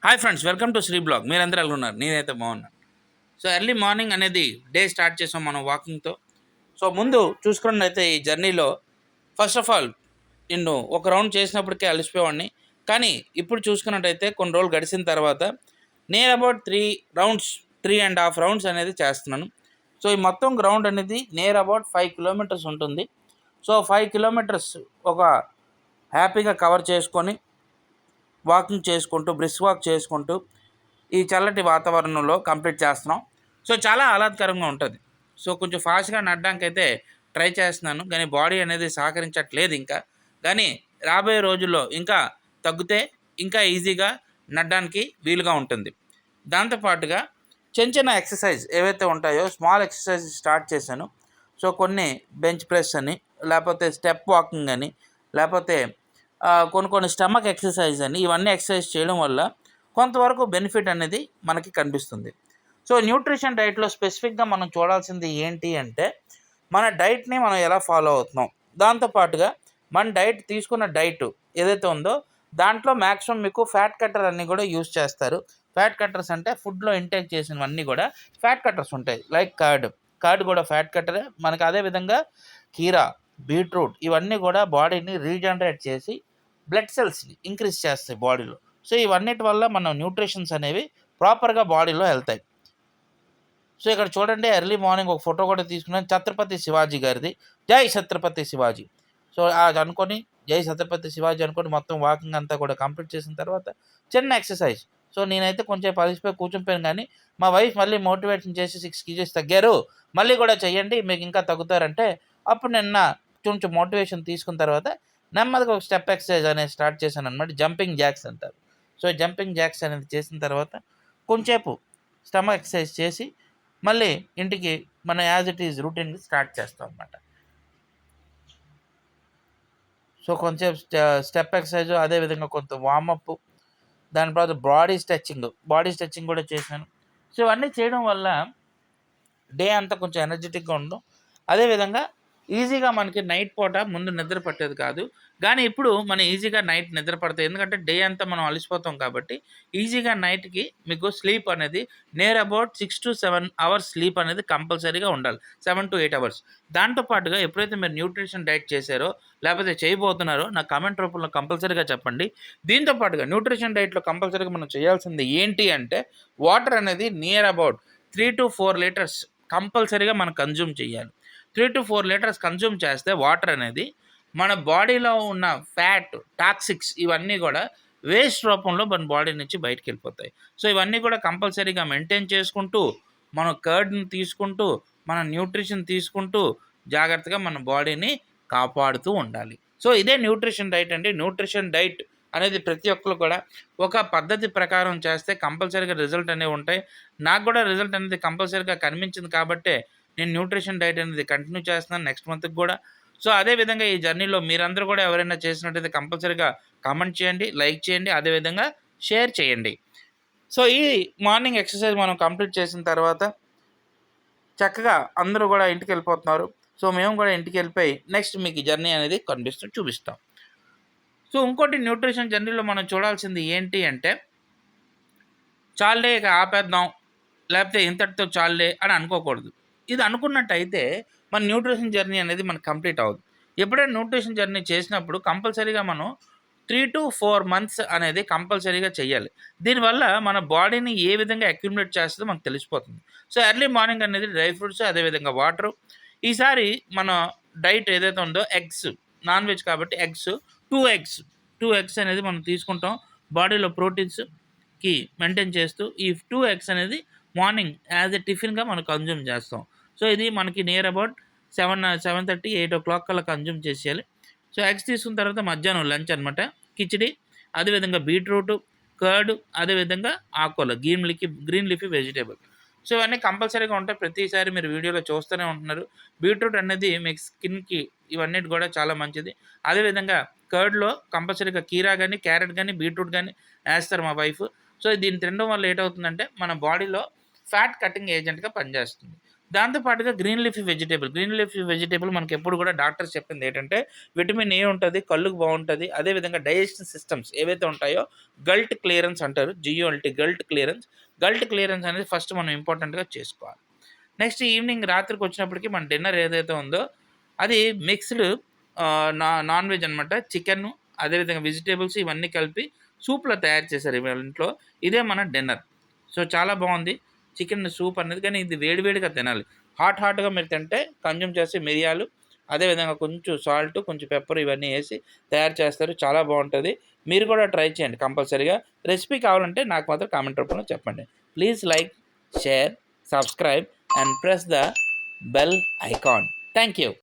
Hi friends, welcome to Shri blog. మీరందరూ ఎలా ఉన్నారు? నేనైతే బాగున్నాను. సో ఎర్లీ మార్నింగ్ అనేది డే స్టార్ట్ చేసాం మనం వాకింగ్తో. సో ముందు చూసుకున్నట్టయితే ఈ జర్నీలో ఫస్ట్ ఆఫ్ ఆల్ నిన్ను ఒక రౌండ్ చేసినప్పటికే అలసిపోయేవాడిని. కానీ ఇప్పుడు చూసుకున్నట్టయితే కొన్ని రోజులు గడిచిన తర్వాత నియర్ అబౌట్ 3 రౌండ్స్, 3.5 రౌండ్స్ అనేది చేస్తున్నాను. సో ఈ మొత్తం గ్రౌండ్ అనేది నియర్ అబౌట్ 5 కిలోమీటర్స్ ఉంటుంది. సో 5 కిలోమీటర్స్ ఒక హ్యాపీగా కవర్ చేసుకొని వాకింగ్ చేసుకుంటూ, బ్రిస్క్ వాక్ చేసుకుంటూ ఈ చల్లటి వాతావరణంలో కంప్లీట్ చేస్తున్నాం. సో చాలా ఆహ్లాదకరంగా ఉంటుంది. సో కొంచెం ఫాస్ట్గా నడడానికి అయితే ట్రై చేస్తున్నాను, కానీ బాడీ అనేది సహకరించట్లేదు ఇంకా. కానీ రాబోయే రోజుల్లో ఇంకా తగ్గితే ఇంకా ఈజీగా నడడానికి వీలుగా ఉంటుంది. దాంతోపాటుగా చిన్న చిన్న ఎక్సర్సైజ్ ఏవైతే ఉంటాయో స్మాల్ ఎక్సర్సైజ్ స్టార్ట్ చేశాను. సో కొన్ని బెంచ్ ప్రెస్ అని, లేకపోతే స్టెప్ వాకింగ్ అని, లేకపోతే కొన్ని స్టమక్ ఎక్సర్సైజ్ అని, ఇవన్నీ ఎక్సర్సైజ్ చేయడం వల్ల కొంతవరకు బెనిఫిట్ అనేది మనకి కనిపిస్తుంది. సో న్యూట్రిషన్ డైట్లో స్పెసిఫిక్గా మనం చూడాల్సింది ఏంటి అంటే మన డైట్ని మనం ఎలా ఫాలో అవుతున్నాం. దాంతోపాటుగా మన డైట్ తీసుకున్న డైట్ ఏదైతే ఉందో దాంట్లో మ్యాక్సిమం మీకు ఫ్యాట్ కట్టర్ అన్నీ కూడా యూస్ చేస్తారు. ఫ్యాట్ కట్టర్స్ అంటే ఫుడ్లో ఇంటేక్ చేసినవన్నీ కూడా ఫ్యాట్ కట్టర్స్ ఉంటాయి. లైక్ కర్డ్ కూడా ఫ్యాట్ కట్టరే మనకి. అదేవిధంగా కీరా, బీట్రూట్ ఇవన్నీ కూడా బాడీని రీజనరేట్ చేసి బ్లడ్ సెల్స్ని ఇంక్రీజ్ చేస్తాయి బాడీలో. సో ఇవన్నిటి వల్ల మన న్యూట్రిషన్స్ అనేవి ప్రాపర్గా బాడీలో వెళ్తాయి. సో ఇక్కడ చూడండి, ఎర్లీ మార్నింగ్ ఒక ఫోటో కూడా తీసుకున్నాను ఛత్రపతి శివాజీ గారిది. జై ఛత్రపతి శివాజీ. సో అది అనుకొని జై ఛత్రపతి శివాజీ అనుకొని మొత్తం వాకింగ్ అంతా కూడా కంప్లీట్ చేసిన తర్వాత చిన్న ఎక్సర్సైజ్. సో నేనైతే కొంచెం అలసిపోయి కూర్చునిపోయాను, కానీ మా వైఫ్ మళ్ళీ మోటివేషన్ చేసి 6 kgs తగ్గారు, మళ్ళీ కూడా చెయ్యండి మీకు ఇంకా తగ్గుతారంటే అప్పుడు నిన్న కొంచెం మోటివేషన్ తీసుకున్న తర్వాత నెమ్మదిగా ఒక స్టెప్ ఎక్సర్సైజ్ అనేది స్టార్ట్ చేశాను అనమాట. జంపింగ్ జాక్స్ అంటారు. సో జంపింగ్ జాక్స్ అనేది చేసిన తర్వాత కొంచెంసేపు స్టమక్ ఎక్సర్సైజ్ చేసి మళ్ళీ ఇంటికి మన as it is routine start చేస్తాం అనమాట. సో కొంచెంసేపు స్టెప్ ఎక్సర్సైజ్, అదేవిధంగా కొంత వార్మప్, దాని తర్వాత బాడీ స్ట్రెచ్చింగ్ కూడా చేశాను. సో ఇవన్నీ చేయడం వల్ల డే అంతా కొంచెం ఎనర్జెటిక్గా ఉండడం. అదేవిధంగా ఈజీగా మనకి నైట్ పూట ముందు నిద్ర పట్టేది కాదు, కానీ ఇప్పుడు మనం ఈజీగా నైట్ నిద్ర పడతాయి. ఎందుకంటే డే అంతా మనం అలసిపోతాం కాబట్టి ఈజీగా నైట్కి మీకు స్లీప్ అనేది near about 6 to 7 hours sleep అనేది కంపల్సరీగా ఉండాలి. 7 to 8 hours. దాంతోపాటుగా ఎప్పుడైతే మీరు న్యూట్రిషన్ డైట్ చేశారో లేకపోతే చేయబోతున్నారో నాకు కామెంట్ రూపంలో కంపల్సరీగా చెప్పండి. దీంతో పాటుగా న్యూట్రిషన్ డైట్లో కంపల్సరీగా మనం చేయాల్సింది ఏంటి అంటే వాటర్ అనేది నియర్ అబౌట్ 3 to 4 లీటర్స్ కంపల్సరీగా మనం కన్జ్యూమ్ చేయాలి. 3 to 4 లీటర్స్ కన్జ్యూమ్ చేస్తే వాటర్ అనేది మన బాడీలో ఉన్న ఫ్యాట్, టాక్సిక్స్ ఇవన్నీ కూడా వేస్ట్ రూపంలో మన బాడీ నుంచి బయటికి వెళ్ళిపోతాయి. సో ఇవన్నీ కూడా కంపల్సరీగా మెయింటైన్ చేసుకుంటూ మన కర్డ్ని తీసుకుంటూ మన న్యూట్రిషన్ తీసుకుంటూ జాగ్రత్తగా మన బాడీని కాపాడుతూ ఉండాలి. సో ఇదే న్యూట్రిషన్ డైట్ అండి. న్యూట్రిషన్ డైట్ అనేది ప్రతి ఒక్కరు కూడా ఒక పద్ధతి ప్రకారం చేస్తే కంపల్సరీగా రిజల్ట్ అనేవి ఉంటాయి. నాకు కూడా రిజల్ట్ అనేది కంపల్సరీగా కనిపించింది కాబట్టే నేను న్యూట్రిషన్ డైట్ అనేది కంటిన్యూ చేస్తున్నాను నెక్స్ట్ మంత్కి కూడా. సో అదేవిధంగా ఈ జర్నీలో మీరందరూ కూడా ఎవరైనా చేసినట్టయితే కంపల్సరీగా కామెంట్ చేయండి, లైక్ చేయండి, అదేవిధంగా షేర్ చేయండి. సో ఈ మార్నింగ్ ఎక్సర్సైజ్ మనం కంప్లీట్ చేసిన తర్వాత చక్కగా అందరూ కూడా ఇంటికి వెళ్ళిపోతున్నారు. సో మేము కూడా ఇంటికి వెళ్ళిపోయి నెక్స్ట్ మీకు ఈ జర్నీ అనేది చూపిస్తాం. సో ఇంకోటి న్యూట్రిషన్ జర్నీలో మనం చూడాల్సింది ఏంటి అంటే చాలే ఇక ఆపేద్దాం, లేకపోతే ఇంతటితో చాలే అని అనుకోకూడదు. ఇది అనుకున్నట్టయితే మన న్యూట్రిషన్ జర్నీ అనేది మనకు కంప్లీట్ అవ్వదు. ఎప్పుడైనా న్యూట్రిషన్ జర్నీ చేసినప్పుడు కంపల్సరీగా మనం 3 to 4 months అనేది కంపల్సరీగా చేయాలి. దీనివల్ల మన బాడీని ఏ విధంగా అక్యుములేట్ చేస్తుందో మనకు తెలిసిపోతుంది. సో ఎర్లీ మార్నింగ్ అనేది డ్రై ఫ్రూట్స్, అదేవిధంగా వాటరు. ఈసారి మన డైట్ ఏదైతే ఉందో ఎగ్స్, నాన్ వెజ్ కాబట్టి ఎగ్స్ 2 eggs అనేది మనం తీసుకుంటాం. బాడీలో ప్రోటీన్స్కి మెయింటైన్ చేస్తూ ఈ 2 eggs అనేది మార్నింగ్ యాజ్ ఎ టిఫిన్గా మనం కన్జ్యూమ్ చేస్తాం. సో ఇది మనకి నియర్ అబౌట్ 7:30, 8 o'clock కల్లా కన్జ్యూమ్ చేసేయాలి. సో ఎగ్స్ తీసుకున్న తర్వాత మధ్యాహ్నం లంచ్ అనమాట, కిచిడి, అదేవిధంగా బీట్రూట్, కర్డ్, అదేవిధంగా ఆకుకూరలు, గ్రీన్ లీఫీ వెజిటేబుల్. సో ఇవన్నీ కంపల్సరీగా ఉంటాయి. ప్రతిసారి మీరు వీడియోలో చూస్తూనే ఉంటున్నారు. బీట్రూట్ అనేది మీకు స్కిన్కి ఇవన్నీ కూడా చాలా మంచిది. అదేవిధంగా కర్డ్లో కంపల్సరీగా కీరా కానీ, క్యారెట్ కానీ, బీట్రూట్ కానీ వేస్తారు మా వైఫ్. సో దీన్ని తినడం వల్ల ఏంటవుతుందంటే మన బాడీలో ఫ్యాట్ కటింగ్ ఏజెంట్గా పనిచేస్తుంది. దాంతో పాటుగా గ్రీన్ లీఫీ వెజిటేబుల్ మనకి ఎప్పుడు కూడా డాక్టర్స్ చెప్పింది ఏంటంటే విటమిన్ ఏ ఉంటుంది, కళ్ళుకు బాగుంటుంది. అదేవిధంగా డైజెషన్ సిస్టమ్స్ ఏవైతే ఉంటాయో గల్ట్ క్లియరెన్స్ అంటారు, గల్ట్ క్లియరెన్స్ అనేది ఫస్ట్ మనం ఇంపార్టెంట్గా చేసుకోవాలి. నెక్స్ట్ ఈవినింగ్ రాత్రికి వచ్చినప్పటికి మన డిన్నర్ ఏదైతే ఉందో అది మిక్స్డ్ నాన్ వెజ్ అనమాట. చికెన్ అదేవిధంగా వెజిటేబుల్స్ ఇవన్నీ కలిపి సూప్లో తయారు చేశారు ఇవాళ ఇంట్లో. ఇదే మన డిన్నర్. సో చాలా బాగుంది చికెన్ సూప్ అనేది. కానీ ఇది వేడివేడిగా తినాలి. హాట్గా మీరు తింటే కన్జ్యూమ్ చేస్తే మిరియాలు అదేవిధంగా కొంచెం సాల్ట్, కొంచెం పెప్పర్ ఇవన్నీ వేసి తయారు చేస్తారు. చాలా బాగుంటుంది. మీరు కూడా ట్రై చేయండి కంపల్సరీగా. రెసిపీ కావాలంటే నాకు మాత్రం కామెంట్ రూపంలో చెప్పండి. Please like, share, subscribe and press the bell icon. Thank you.